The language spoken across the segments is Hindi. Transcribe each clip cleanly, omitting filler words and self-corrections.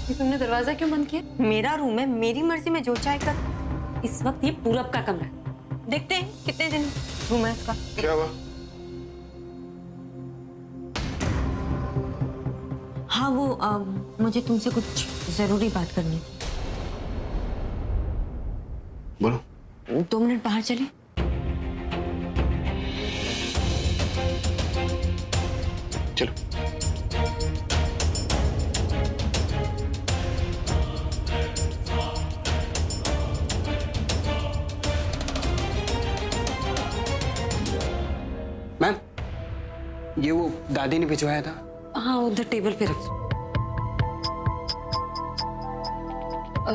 ये तुमने दरवाजा क्यों बंद किया? मेरा रूम है, मेरी मर्जी में जो चाहे कर। इस वक्त ये पूरब का कमरा है। देखते हैं कितने दिन रूम है इसका। क्या हुआ? हाँ वो मुझे तुमसे कुछ जरूरी बात करनी है। बोलो। 2 मिनट बाहर चले। चलो। मैम, ये वो दादी ने भिजवाया था। हाँ उधर टेबल पे रख।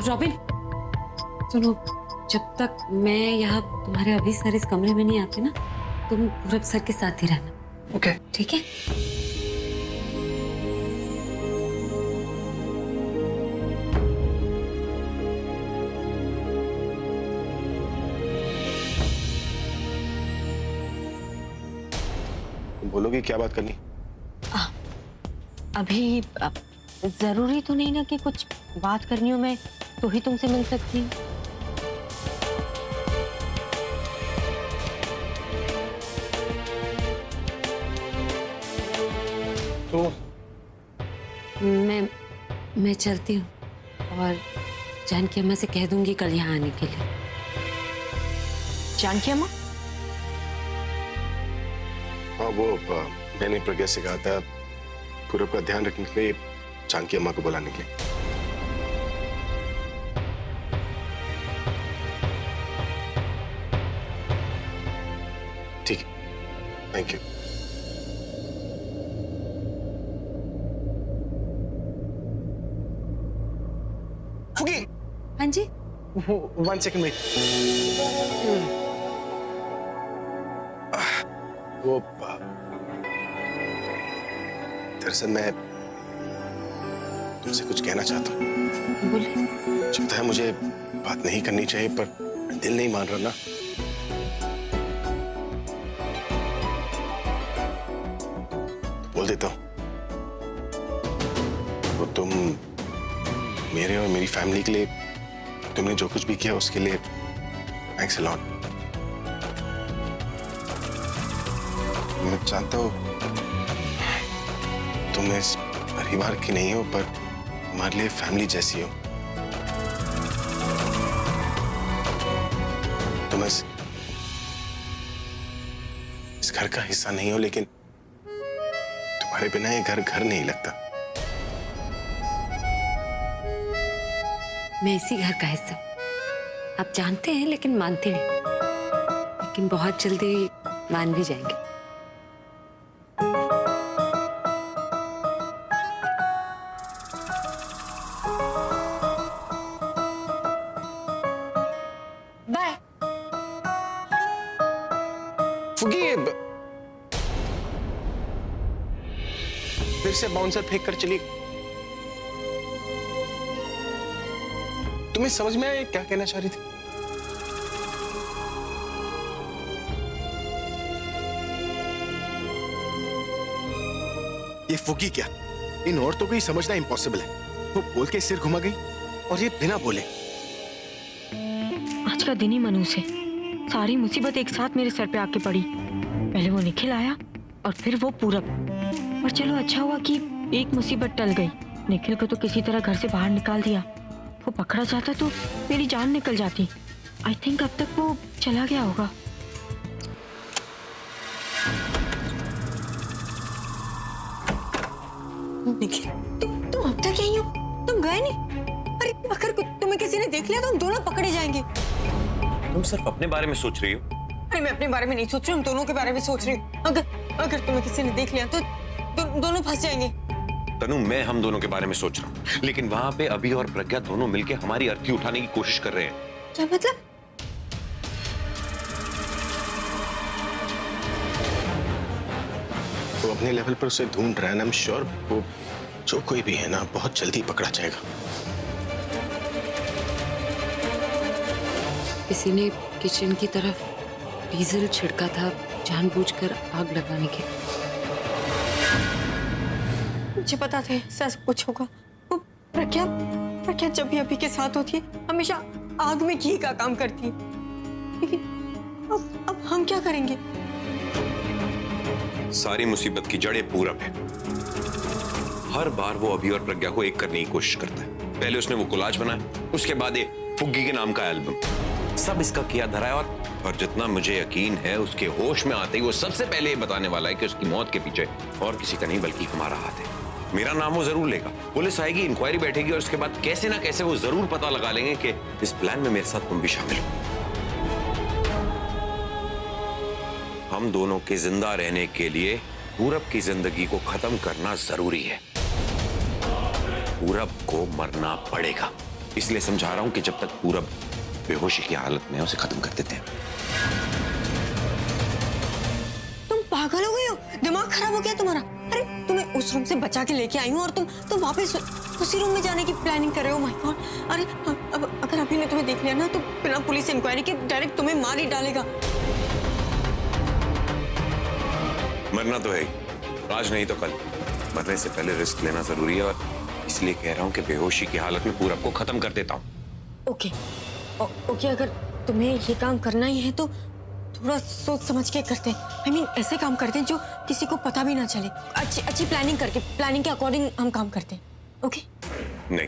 रॉबिन सुनो, जब तक मैं यहाँ तुम्हारे अभी सर इस कमरे में नहीं आते ना, तुम पूरब सर के साथ ही रहना। ओके। ठीक है? बोलोगी क्या बात करनी? अभी जरूरी तो नहीं ना कि कुछ बात करनी हो, मैं तो ही तुमसे मिल सकती हूँ। तो मैं चलती हूँ और जानकी अम्मा से कह दूंगी कल यहाँ आने के लिए। जानकी अम्मा? हाँ वो मैंने प्रज्ञा से कहा था पूरब का ध्यान रखने के लिए जानकी अम्मा को बुलाने के लिए। ठीक है, थैंक यू। फुगी, हाँ जी। 1 सेकंड वेट। वो दरअसल मैं तुमसे कुछ कहना चाहता हूँ। बोलिए। लगता है मुझे बात नहीं करनी चाहिए पर दिल नहीं मान रहा ना। बोल देता हूँ। वो तुम मेरे और मेरी फैमिली के लिए तुमने जो कुछ भी किया उसके लिए थैंक्स अ लॉट। मैं जानता हूँ तुम इस परिवार की नहीं हो पर हमारे लिए फैमिली जैसी हो। तुम इस घर का हिस्सा नहीं हो लेकिन तुम्हारे बिना ये घर घर नहीं लगता। मैं इसी घर का हिस्सा हूँ। आप जानते हैं लेकिन मानते नहीं, लेकिन बहुत जल्दी मान भी जाएंगे। बाय। फुगी, फिर से बाउंसर फेंक कर चली। तुम्हें समझ में आया क्या कहना चाह रही थी? ये फुगी क्या, इन औरतों को ही समझना इम्पॉसिबल है। वो बोल के सिर घुमा गई और ये बिना बोले। आज का दिन ही मनूस है। सारी मुसीबत एक साथ मेरे सर पे आके पड़ी। पहले वो निखिल आया और फिर वो पूरब। और चलो अच्छा हुआ कि एक मुसीबत टल गई। निखिल को तो किसी तरह घर से बाहर निकाल दिया। वो पकड़ा जाता तो मेरी जान निकल जाती। आई थिंक अब तक वो चला गया होगा। निखिल, तुम अब तक यहीं हो? तुम गए नहीं? अरे अगर तुम्हें किसी ने देख लिया तो हम दोनों पकड़े जाएंगे। तुम सिर्फ अपने बारे में सोच रही हो। अरे मैं अपने बारे में नहीं सोच रही, हम दोनों के बारे में सोच रही हूँ। अगर तुम्हें किसी ने देख लिया तो दोनों फंस जाएंगे। तनु, मैं हम दोनों के बारे में सोच रहा हूँ, लेकिन वहां पे अभी और प्रज्ञा दोनों मिलके हमारी अर्थी उठाने की कोशिश कर रहे हैं। क्या मतलब? वो अपने लेवल पर उसे ढूंढ रहा है ना। आई एम श्योर वो जो कोई भी है ना बहुत जल्दी पकड़ा जाएगा। किसी ने किचन की तरफ डीजल छिड़का था जानबूझकर आग लगाने के। मुझे पता था ऐसा कुछ होगा। वो प्रज्ञा जब भी अभी के साथ होती है हमेशा आग में घी का काम करती है। लेकिन अब हम क्या करेंगे? सारी मुसीबत की जड़ पूरब है। हर बार वो अभी और प्रज्ञा को एक करने की कोशिश करता है। पहले उसने वो कोलाज बनाया, उसके बाद ये फुग्गी के नाम का एल्बम। सब इसका किया धरा है और जितना मुझे यकीन है उसके होश में आते ही वो सबसे पहले ये बताने वाला है कि उसकी मौत के पीछे और किसी का नहीं बल्कि हमारा हाथ है। मेरा नाम वो जरूर लेगा, पुलिस आएगी, इंक्वायरी बैठेगी और उसके बाद कैसे ना कैसे वो जरूर पता लगा लेंगे कि इस प्लान में मेरे साथ तुम भी शामिल हो। हम दोनों के जिंदा रहने के लिए पूरब की जिंदगी को खत्म करना जरूरी है। पूरब को मरना पड़ेगा, इसलिए समझा रहा हूं कि जब तक पूरब बेहोशी की हालत में है उसे खत्म कर देते हैं। तुम पागल हो गए हो? दिमाग खराब हो गया तुम्हारा? अरे तुम्हें उस रूम से बचा के लेके आई हूँ और तुम वापस उसी रूम में जाने की प्लानिंग कर रहे हो। My God! अरे अब अगर अभी ने तुम्हें देख लिया ना तो बिना पुलिस इंक्वायरी के डायरेक्ट तुम्हें मार ही डालेगा। मरना तो है ही, आज नहीं तो कल। मरने से पहले रिस्क लेना जरूरी है और इसलिए कह रहा हूं कि बेहोशी की हालत में पूरब को खत्म कर देता हूं। ओके, अगर तुम्हें ये काम करना ही है तो थोड़ा सोच समझ के करते हैं। I mean, ऐसे काम करते हैं जो किसी को पता भी ना चले। अच्छी प्लानिंग के अकॉर्डिंग हम काम करते हैं। ओके? नहीं,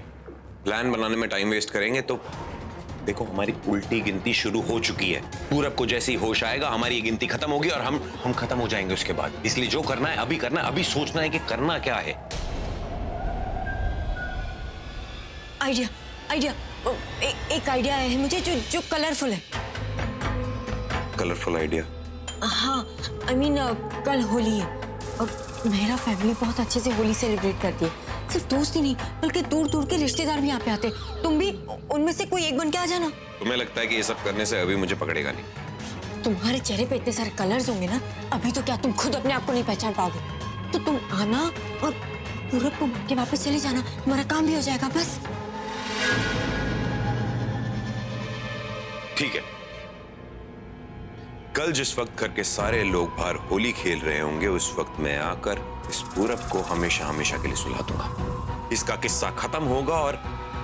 प्लान बनाने में टाइम वेस्ट करेंगे तो देखो हमारी उल्टी गिनती शुरू हो चुकी है। पूरब को जैसे ही होश आएगा हमारी ये गिनती खत्म होगी और हम खत्म हो जाएंगे उसके बाद। इसलिए जो करना है अभी करना है, अभी सोचना है कि करना क्या है। आइडिया एक आइडिया है मुझे जो कलरफुल है। Colourful idea? हाँ, I mean, कल होली है और मेरा फैमिली बहुत अच्छे से होली सेलिब्रेट करती है। सिर्फ दोस्त ही नहीं बल्कि दूर दूर के रिश्तेदार भी यहाँ पे आते हैं। तुम भी उनमें से कोई एक बन के आ जाना। तुम्हें लगता है कि ये सब करने से अभी मुझे पकड़ेगा नहीं? तुम्हारे चेहरे पे इतने सारे कलर्स होंगे ना, अभी तो क्या तुम खुद अपने आप को नहीं पहचान पाओगे। तो तुम आना और पूरब को के वापस चले जाना, तुम्हारा काम भी हो जाएगा। बस ठीक है। कल जिस वक्त घर के सारे लोग बाहर होली खेल रहे होंगे उस वक्त मैं आकर इस पूरब को हमेशा हमेशा के लिए सुला दूंगा। इसका किस्सा खत्म होगा और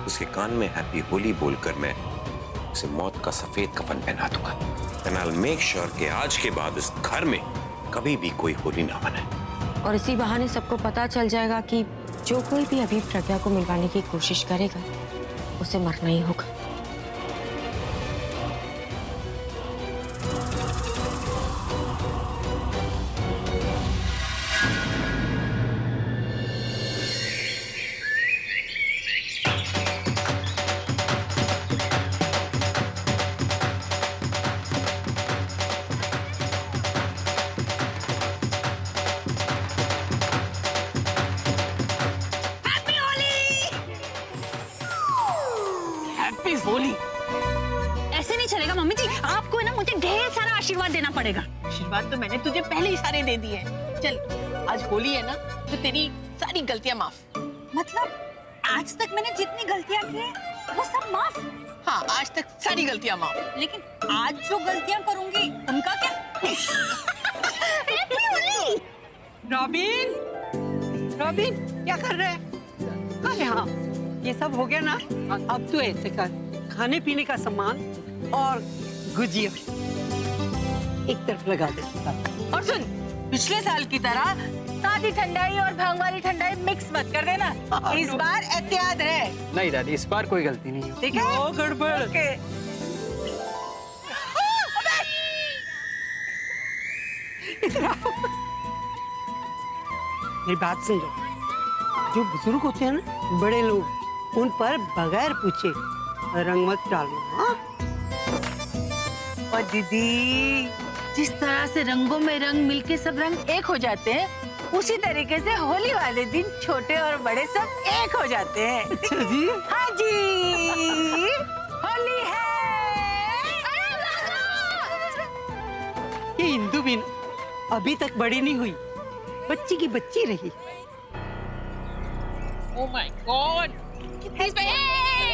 उसके कान में हैप्पी होली बोलकर मैं उसे मौत का सफेद कफन पहना दूंगा। And I will make sure कि आज के बाद इस घर में कभी भी कोई होली ना मनाए। और इसी बहाने सबको पता चल जाएगा कि जो कोई भी अभी प्रज्ञा को मिलवाने की कोशिश करेगा उसे मरना ही होगा। होली ऐसे नहीं चलेगा मम्मी जी। आपको है ना मुझे ढेर सारा आशीर्वाद देना पड़ेगा। आशीर्वाद तो मैंने तुझे पहले ही सारे दे दिए हैं। चल आज होली है ना तो तेरी सारी गलतियां माफ। मतलब आज तक मैंने जितनी गलतियां की हैं वो सब माफ? हाँ आज तक सारी गलतियां माफ। लेकिन आज जो गलतियां करूंगी उनका क्या? रॉबिन, रॉबिन क्या कर रहा है? अरे हाँ ये सब हो गया ना, अब तू ऐसे कर, खाने पीने का सामान और गुजिया एक तरफ लगा दे। और सुन पिछले साल की तरह सादी ठंडाई और भांग वाली ठंडाई मिक्स मत कर देना। इस बार एहतियात रहे। नहीं दादी इस बार कोई गलती नहीं है। ठीक है? ओ गड़बड़। मेरी बात सुन लो, जो बुजुर्ग होते हैं ना बड़े लोग, उन पर बगैर पूछे रंग मत डालना। हाँ? और दीदी जिस तरह से रंगों में रंग मिलके सब रंग एक हो जाते हैं उसी तरीके से होली वाले दिन छोटे और बड़े सब एक हो जाते हैं। अच्छा जी? हाँ जी होली है। ये हिंदू भी अभी तक बड़ी नहीं हुई, बच्ची की बच्ची रही। Oh my God!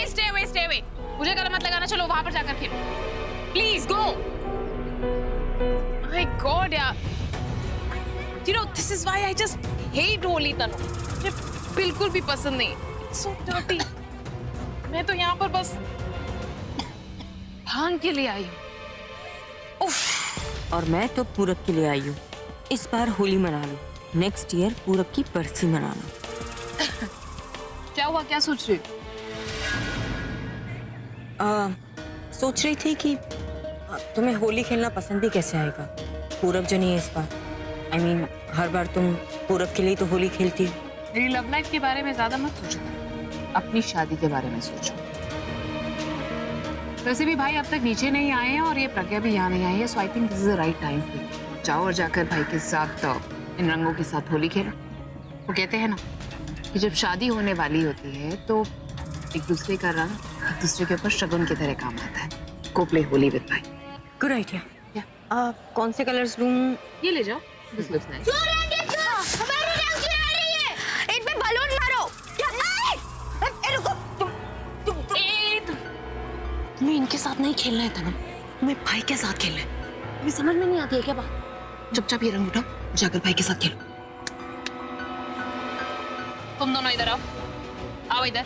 Stay away. मुझे गला मत लगाना, चलो वहां पर जाकर खेलो। Please go. My God, यार। You know, this is why I just hate Holi, तनु। मुझे बिल्कुल भी पसंद नहीं। It's so dirty. मैं तो यहाँ पर बस भांग के लिए आई हूँ। और मैं तो पूरब के लिए आई हूँ। इस बार होली मना लो, नेक्स्ट ईयर पूरब की बरसी मनाना। क्या हुआ, क्या सोच रही हो? सोच रही थी कि तुम्हें होली खेलना पसंद ही कैसे आएगा। पूरब जो नहीं है इस बार। I mean, हर बार तुम पूरब के लिए तो होली खेलती हो। मेरी लव लाइफ के बारे में ज्यादा मत सोचो, अपनी शादी के बारे में सोचो। वैसे भी भाई अब तक नीचे नहीं आए हैं और ये प्रज्ञा भी यहाँ नहीं आई है, so I think this is the right time for you. जाओ और जाकर भाई के साथ इन रंगों के साथ होली खेलो। वो कहते हैं ना कि जब शादी होने वाली होती है तो एक दूसरे का रंग एक दूसरे के ऊपर शगुन की तरह काम आता है। गो प्ले होली विद भाई। Good idea. कौन से कलर्स लूं? ये ले जाओ, दिस लुक्स नाइस। तुम्हें इनके साथ नहीं खेलना है तनु, तुम्हें भाई के साथ खेलना है। तुम्हें समझ में नहीं आती है क्या बात? चुपचाप ये रंग उठाओ, जाकर भाई के साथ खेलो। तुम दोनों इधर आओ, आओ इधर।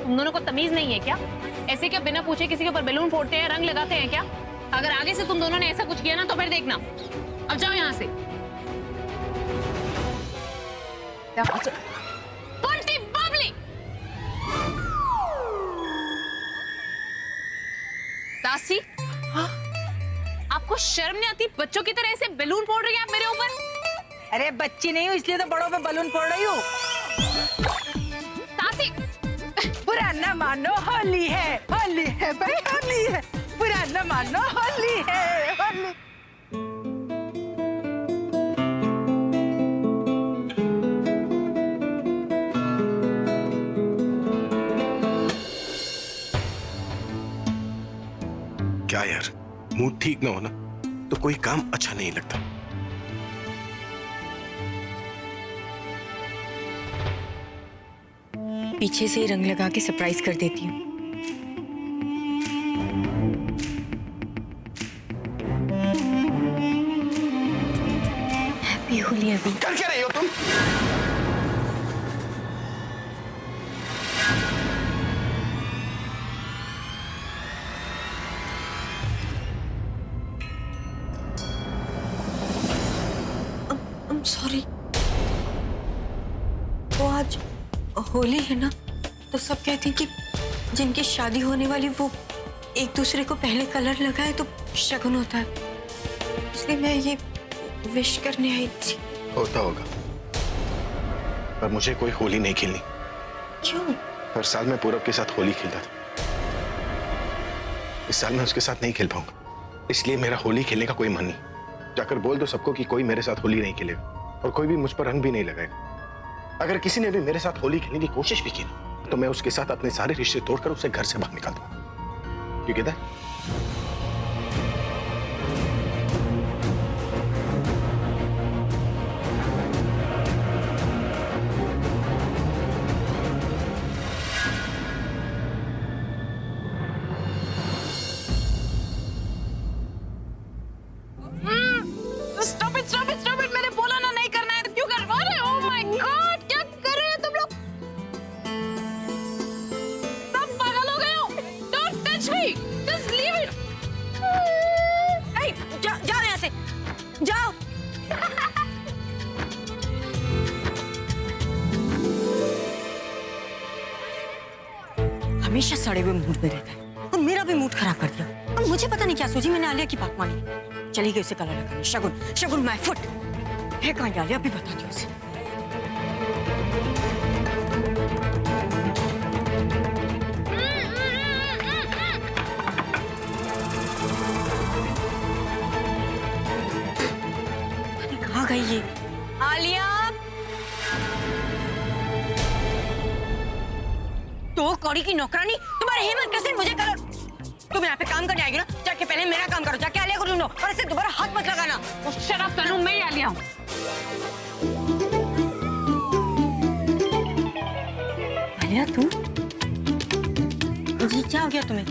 तुम दोनों को तमीज नहीं है क्या? ऐसे क्या बिना पूछे किसी के ऊपर बैलून फोड़ते हैं, रंग लगाते हैं क्या? अगर आगे से तुम दोनों ने ऐसा कुछ किया ना तो फिर देखना। अब जाओ यहाँ से। दासी, आपको शर्म नहीं आती? बच्चों की तरह ऐसे बैलून फोड़ रही हैं आप मेरे ऊपर। अरे बच्ची नहीं हूँ इसलिए तो बड़ों पे बलून फोड़ रही हूँ। दासी, बुरा न मानो होली है भाई, होली है। बुरा न मानो होली है, होली। क्या यार, मूड ठीक ना हो ना तो कोई काम अच्छा नहीं लगता। पीछे से ही रंग लगा के सरप्राइज कर देती हूँ। हैप्पी होली अभी। कर क्या रही हो तुम? सॉरी। वो आज होली है ना, तो सब कहते हैं कि जिनकी शादी होने वाली वो एक दूसरे को पहले कलर लगाए तो शगुन होता है, इसलिए मैं ये विश करने आई थी। होता होगा, पर मुझे कोई होली नहीं खेलनी। क्यों? हर साल मैं पूरब के साथ होली खेलता था, इस साल मैं उसके साथ नहीं खेल पाऊंगा, इसलिए मेरा होली खेलने का कोई मन नहीं। जाकर बोल दो सबको कि कोई मेरे साथ होली नहीं खेलेगा और कोई भी मुझ पर रंग भी नहीं लगाएगा। अगर किसी ने भी मेरे साथ होली खेलने की कोशिश भी की तो मैं उसके साथ अपने सारे रिश्ते तोड़कर उसे घर से बाहर निकाल दूंगा। क्यों कहता है? Stop it, मैंने बोला ना नहीं करना है तो क्यों करवा रहे हो? Oh my God, क्या कर रहे हो तुम लोग? सब पागल हो गए हो? Don't touch me, just leave it. Hey, जाओ यहाँ से, जाओ। हमेशा सड़े हुए मूड में रहता है और मेरा भी मूड खराब कर दिया। और मुझे पता नहीं क्या सोची, मैंने आलिया की बात मानी, चली गई उसे कलर लगाने। शगुन, शगुन माय फुट है कहाँ? आलिया भी बताती हूँ उसे। कहाँ गई ये? आलिया, तो कौड़ी की नौकरानी, तुम्हारी हिम्मत कैसे मुझे कलर? तुम यहाँ पे काम करने आएगी ना, जाके पहले मेरा काम करो, जाके आलिया को ढूंढो और इसे दोबारा हाथ मत लगाना। शराब तनु, मैं ही आ लिया हूँ। आलिया, तुम जी क्या हो गया तुम्हें?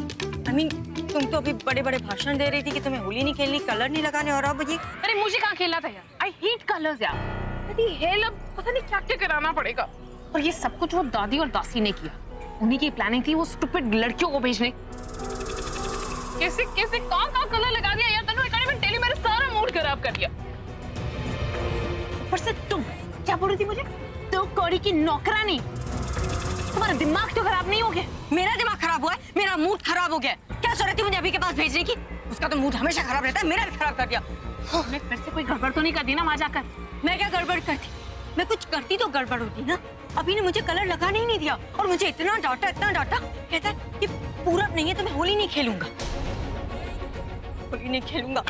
I mean, तुम तो अभी बड़े बड़े भाषण दे रही थी कि तुम्हें होली नहीं खेलनी, कलर नहीं लगाने, और अब ये। अरे मुझे कहाँ खेलना था यार? आई हेट कलर्स यार। अरे हेल, अब पता नहीं क्या क्या कराना पड़ेगा। और ये सब कुछ वो दादी और दासी ने किया। उन्हीं की प्लानिंग थी वो स्टूपिड लड़कियों को भेजने। कैसे कैसे कहाँ कलर लगा दिया यार तनु, डेली मेरा सारा मूड खराब कर दिया। पर से तुम क्या बोल रही थी मुझे? तो कौड़ी की नौकरानी, तुम्हारा दिमाग तो खराब नहीं हो गया? मेरा दिमाग खराब हुआ है, मेरा मूड खराब हो गया। क्या जरूरत थी मुझे अभी के पास भेजने की? उसका तो मूड हमेशा खराब रहता है, मेरा भी खराब कर दिया। तुमने फिर से कोई गड़बड़ तो नहीं कर दी ना वहां जाकर? मैं क्या गड़बड़ करती? मैं कुछ करती तो गड़बड़ होती ना। अभी ने मुझे कलर लगाने ही नहीं दिया और मुझे इतना डांटा कहता है कि पूरब नहीं है तो मैं होली नहीं खेलूंगा। होली नहीं खेलूंगा।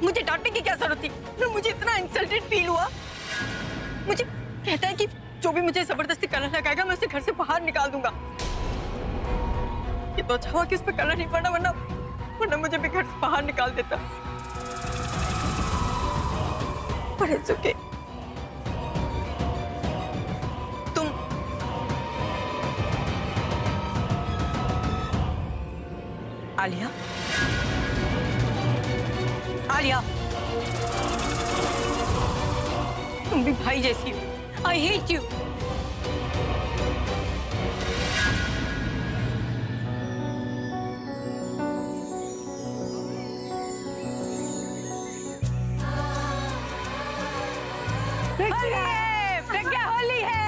मुझे डांटने की क्या जरूरत थी? मुझे इतना इंसल्टेड फील हुआ। मुझे कहता है कि जो भी मुझे जबरदस्ती कलर लगाएगा मैं उसे घर से बाहर निकाल दूंगा। ये तो अच्छा हुआ कि उस पर कलर नहीं पड़ा, वरना मुझे भी घर से बाहर निकाल देता। पर it's okay। तुम आलिया, तुम भी भाई जैसी हो। I hate you. Pragya Holi है।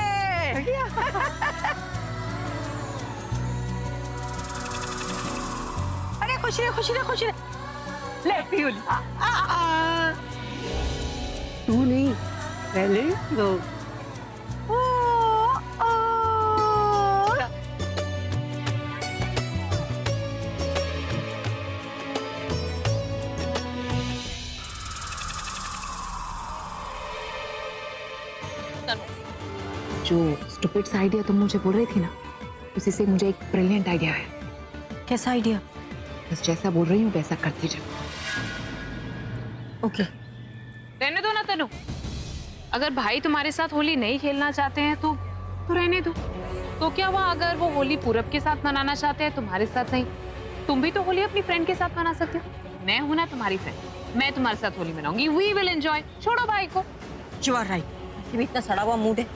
अरे खुशी रे ले पी होली। तू नहीं, पहले दो। जो स्टूपिड सा आइडिया तुम मुझे बोल रही थी ना, उसी से मुझे एक ब्रिलियंट आइडिया है। कैसा आइडिया? बस जैसा बोल रही हूँ वैसा करती जाओ। ओके। रहने दो ना तनु, अगर भाई तुम्हारे साथ होली नहीं खेलना चाहते हैं तो रहने दो। तो क्या हुआ अगर वो होली पूरब के साथ मनाना चाहते हैं, तुम्हारे साथ नहीं? तुम भी तो होली अपनी फ्रेंड के साथ मना सकते हो। मैं हूं ना तुम्हारी फ्रेंड, मैं तुम्हारे साथ होली मनाऊंगी। We will enjoy. छोड़ो भाई को। You are right. भी इतना सड़ा हुआ मूड है,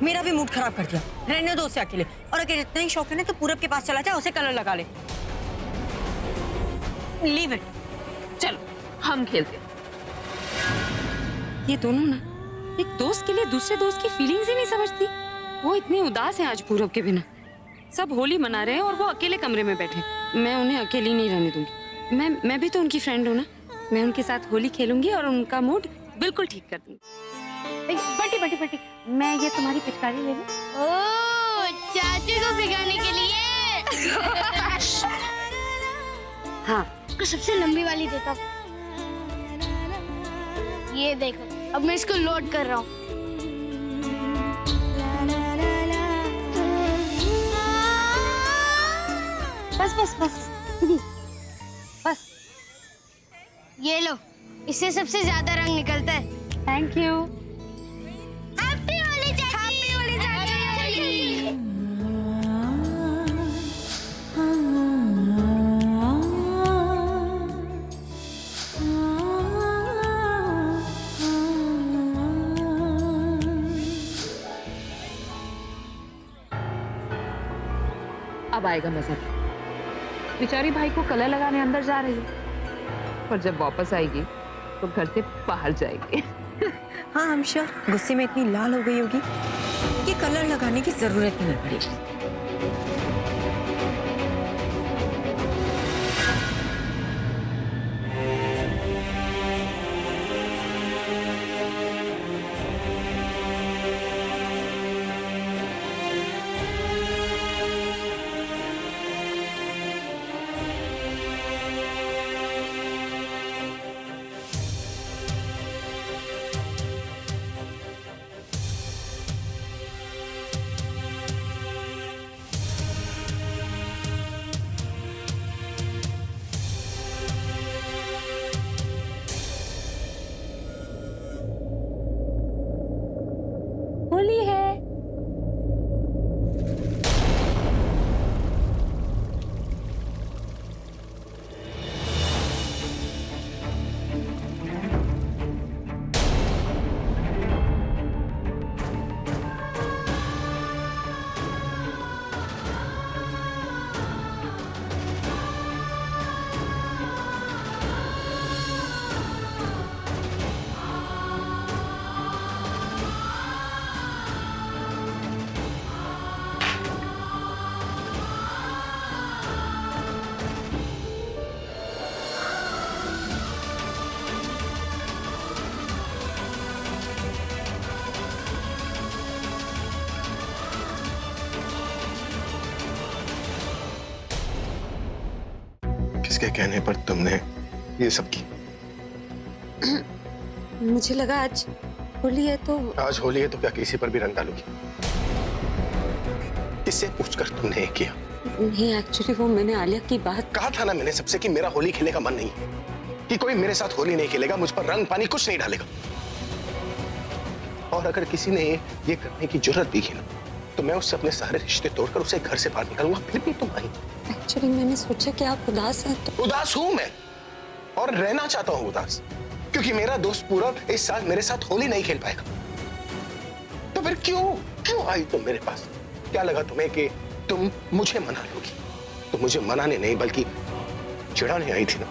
मेरा भी मूड खराब कर दिया। रहने दो उसे अकेले, और अगर इतना ही शौक है ना तो पूरब के पास चला जाए, उसे कलर लगा ले। Leave it. चलो हम खेलते। ये दोनों ना एक दोस्त के लिए दूसरे दोस्त की फीलिंग्स ही नहीं समझती। वो इतनी उदास है आज पूरब के बिना। सब होली मना रहे हैं और वो अकेले कमरे में बैठे। मैं उन्हें अकेली नहीं रहने दूंगी। मैं भी तो उनकी फ्रेंड हूँ ना। मैं उनके साथ होली खेलूंगी और उनका मूड बिल्कुल ठीक कर दूंगी। बटी मैं ये तुम्हारी पिचकारी ले लूं? ओह, चाचू को भिगाने के लिए। हाँ, उसको सबसे लंबी वाली देता हूँ। ये देखो, अब मैं इसको लोड कर रहा हूँ। बस ये लो, इससे सबसे ज्यादा रंग निकलता है। Thank you. हैप्पी होली चाची। हैप्पी होली चाची। अब आएगा मजा। बेचारी भाई को कलर लगाने अंदर जा रही है, पर जब वापस आएगी तो घर से बाहर जाएगी। हाँ, हम श्योर गुस्से में इतनी लाल हो गई होगी कि कलर लगाने की जरूरत ही नहीं पड़ेगी। होली है। किसके कहने पर तुमने ये सब की? मुझे लगा आज होली है तो आज होली है तो क्या किसी पर भी रंग डालोगी? किससे पूछकर तुमने ये किया? नहीं, एक्चुअली वो मैंने आलिया की बात कहा था ना मैंने सबसे कि मेरा होली खेलने का मन नहीं है, कि कोई मेरे साथ होली नहीं खेलेगा, मुझ पर रंग पानी कुछ नहीं डालेगा। और अगर किसी ने ये करने की जरूरत भी की ना, तो मैं उससे अपने सारे रिश्ते तोड़कर उसे घर से बाहर निकालूंगा, फिर भी तुम आई। एक्चुअली मैंने सोचा कि आप उदास हैं तो उदास हूं मैं, और रहना चाहता हूं उदास, क्योंकि मेरा दोस्त पूरब इस साल मेरे साथ होली नहीं खेल पाएगा। तो फिर क्यों आई तुम मेरे पास? क्या लगा तुम्हें कि तुम मुझे मना लोगी? तो मुझे मनाने नहीं बल्कि चिढ़ाने आई थी ना।